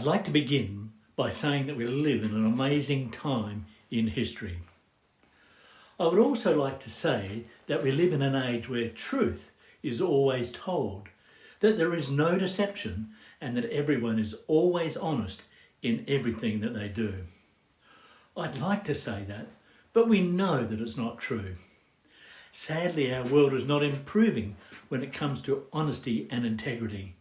I'd like to begin by saying that we live in an amazing time in history. I would also like to say that we live in an age where truth is always told, that there is no deception, and that everyone is always honest in everything that they do. I'd like to say that, but we know that it's not true. Sadly, our world is not improving when it comes to honesty and integrity,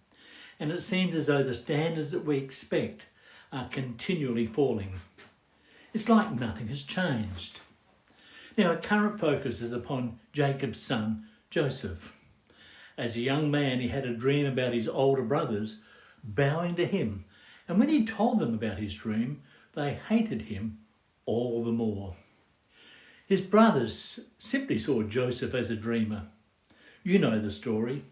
and it seems as though the standards that we expect are continually falling. It's like nothing has changed. Now, our current focus is upon Jacob's son, Joseph. As a young man, he had a dream about his older brothers bowing to him, and when he told them about his dream, they hated him all the more. His brothers simply saw Joseph as a dreamer. You know the story.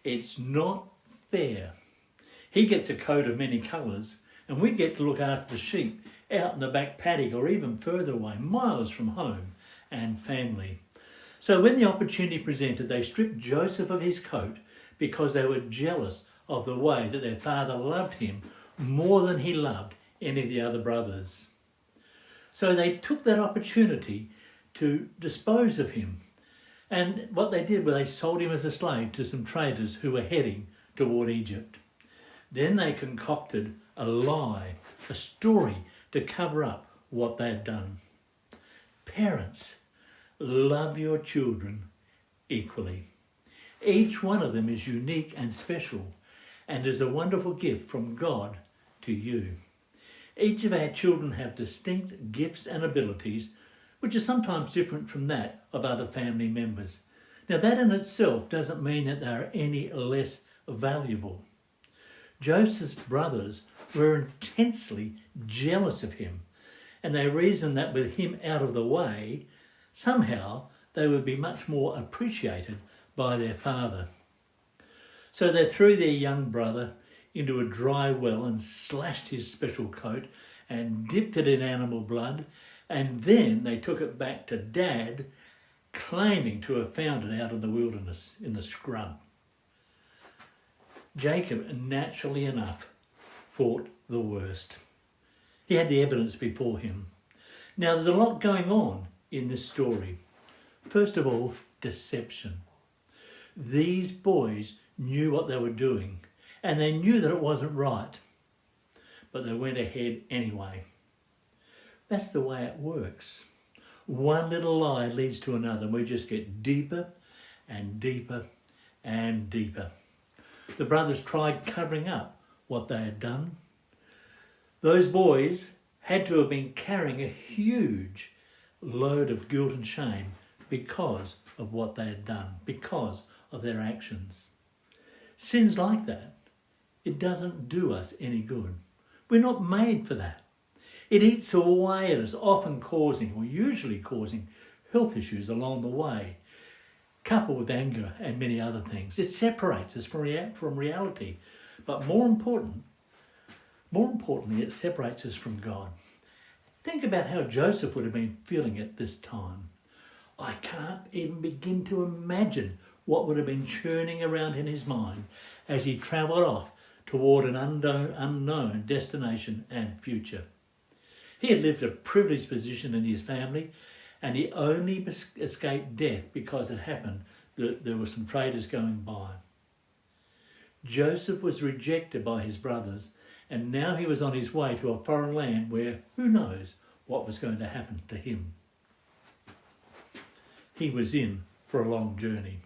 It's not fair. He gets a coat of many colours, and we get to look after the sheep out in the back paddock or even further away, miles from home and family. So when the opportunity presented, they stripped Joseph of his coat because they were jealous of the way that their father loved him more than he loved any of the other brothers. So they took that opportunity to dispose of him. And what they did was they sold him as a slave to some traders who were heading toward Egypt. Then they concocted a lie, a story to cover up what they had done. Parents, love your children equally. Each one of them is unique and special and is a wonderful gift from God to you. Each of our children have distinct gifts and abilities which are sometimes different from that of other family members. Now that in itself doesn't mean that they are any less valuable. Joseph's brothers were intensely jealous of him, and they reasoned that with him out of the way, somehow they would be much more appreciated by their father. So they threw their young brother into a dry well and slashed his special coat and dipped it in animal blood, and then they took it back to Dad, claiming to have found it out in the wilderness, in the scrub. Jacob, naturally enough, thought the worst. He had the evidence before him. Now, there's a lot going on in this story. First of all, deception. These boys knew what they were doing, and they knew that it wasn't right, but they went ahead anyway. That's the way it works. One little lie leads to another, and we just get deeper and deeper and deeper. The brothers tried covering up what they had done. Those boys had to have been carrying a huge load of guilt and shame because of what they had done, because of their actions. Sins like that, it doesn't do us any good. We're not made for that. It eats away at us, often causing, or usually causing, health issues along the way, coupled with anger and many other things. It separates us from reality. But more importantly, it separates us from God. Think about how Joseph would have been feeling at this time. I can't even begin to imagine what would have been churning around in his mind as he travelled off toward an unknown destination and future. He had lived a privileged position in his family, and he only escaped death because it happened that there were some traders going by. Joseph was rejected by his brothers, and now he was on his way to a foreign land where who knows what was going to happen to him. He was in for a long journey.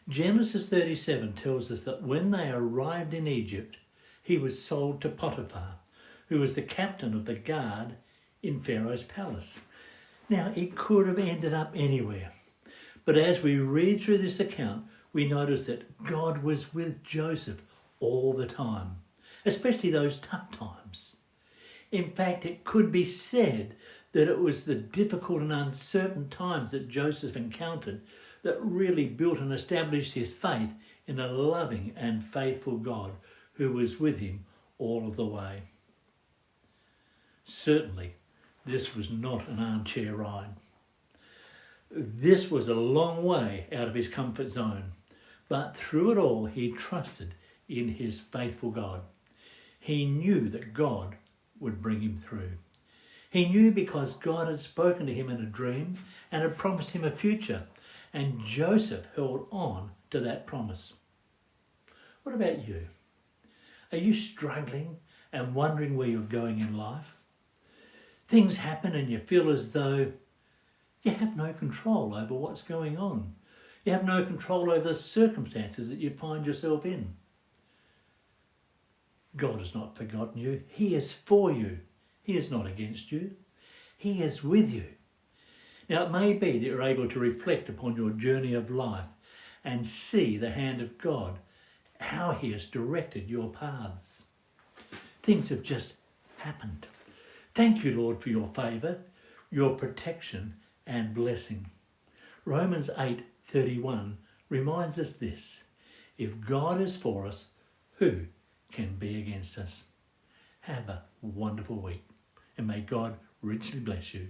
Genesis 37 tells us that when they arrived in Egypt, he was sold to Potiphar, who was the captain of the guard in Pharaoh's palace. Now, it could have ended up anywhere. But as we read through this account, we notice that God was with Joseph all the time, especially those tough times. In fact, it could be said that it was the difficult and uncertain times that Joseph encountered that really built and established his faith in a loving and faithful God who was with him all of the way. Certainly, this was not an armchair ride. This was a long way out of his comfort zone, but through it all he trusted in his faithful God. He knew that God would bring him through. He knew because God had spoken to him in a dream and had promised him a future, and Joseph held on to that promise. What about you? Are you struggling and wondering where you're going in life? Things happen and you feel as though you have no control over what's going on. You have no control over the circumstances that you find yourself in. God has not forgotten you. He is for you. He is not against you. He is with you. Now, it may be that you're able to reflect upon your journey of life and see the hand of God, how he has directed your paths. Things have just happened. Thank you, Lord, for your favour, your protection and blessing. Romans 8:31 reminds us this: if God is for us, who can be against us? Have a wonderful week, and may God richly bless you.